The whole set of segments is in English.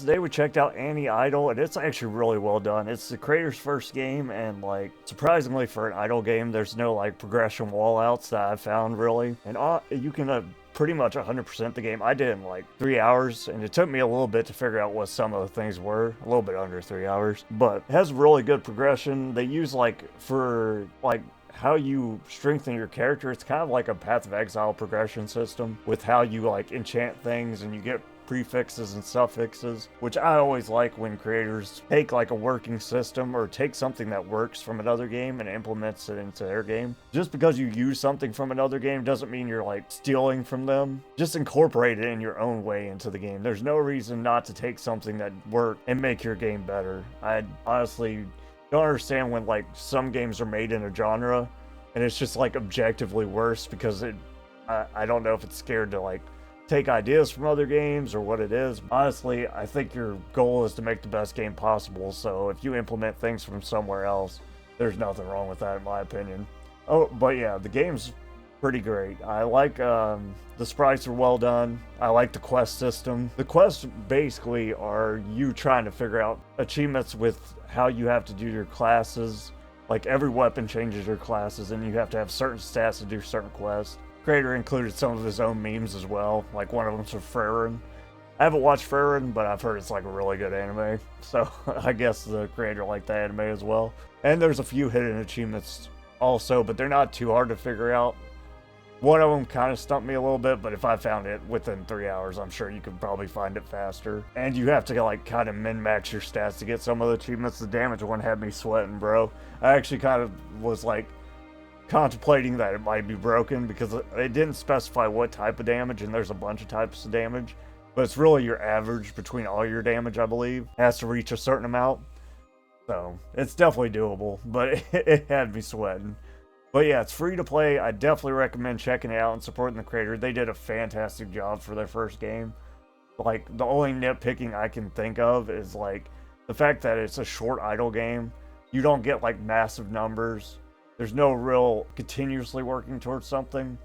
Today we checked out Annie Idle, and it's actually really well done. It's the creator's first game, and like surprisingly for an idle game, there's no like progression wallouts that I've found really, and you can pretty much 100% the game. I did in like 3 hours, and it took me a little bit to figure out what some of the things were, a little bit under 3 hours, but it has really good progression. They use like for like how you strengthen your character, it's kind of like a Path of Exile progression system with how you like enchant things and you get prefixes and suffixes, which I always like when creators take like a working system or take something that works from another game and implements it into their game. Just because you use something from another game doesn't mean you're like stealing from them. Just incorporate it in your own way into the game. There's no reason not to take something that worked and make your game better. I honestly don't understand when like some games are made in a genre and it's just like objectively worse because I don't know if it's scared to like take ideas from other games or what it is. Honestly, I think your goal is to make the best game possible, so if you implement things from somewhere else, there's nothing wrong with that in my opinion. Oh, but yeah, the game's pretty great. I like the sprites are well done. I like the quest system. The quests basically are you trying to figure out achievements with how you have to do your classes. Like every weapon changes your classes and you have to have certain stats to do certain quests. Creator included some of his own memes as well, like one of them's for Frerin. I haven't watched Frerin, but I've heard it's like a really good anime, so I guess the creator liked the anime as well. And there's a few hidden achievements also, but they're not too hard to figure out. One of them kind of stumped me a little bit, but if I found it within 3 hours, I'm sure you could probably find it faster. And you have to like kind of min-max your stats to get some of the achievements. The damage one had me sweating, bro. I actually kind of was like contemplating that it might be broken because it didn't specify what type of damage, and there's a bunch of types of damage, but it's really your average between all your damage, I believe. It has to reach a certain amount, so it's definitely doable, but it had me sweating. But yeah, it's free to play. I definitely recommend checking it out and supporting the creator. They did a fantastic job for their first game. Like, the only nitpicking I can think of is like the fact that it's a short idle game. You don't get like massive numbers. There's no real continuously working towards something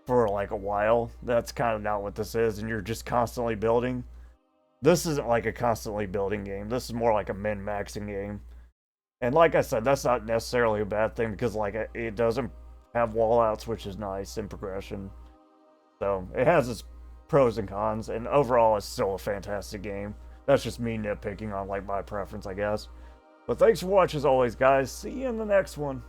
for like a while. That's kind of not what this is, and you're just constantly building. This isn't like a constantly building game. This is more like a min-maxing game. And like I said, that's not necessarily a bad thing because like it doesn't have wallouts, which is nice in progression. So it has its pros and cons, and overall it's still a fantastic game. That's just me nitpicking on like my preference, I guess. But thanks for watching as always, guys. See you in the next one.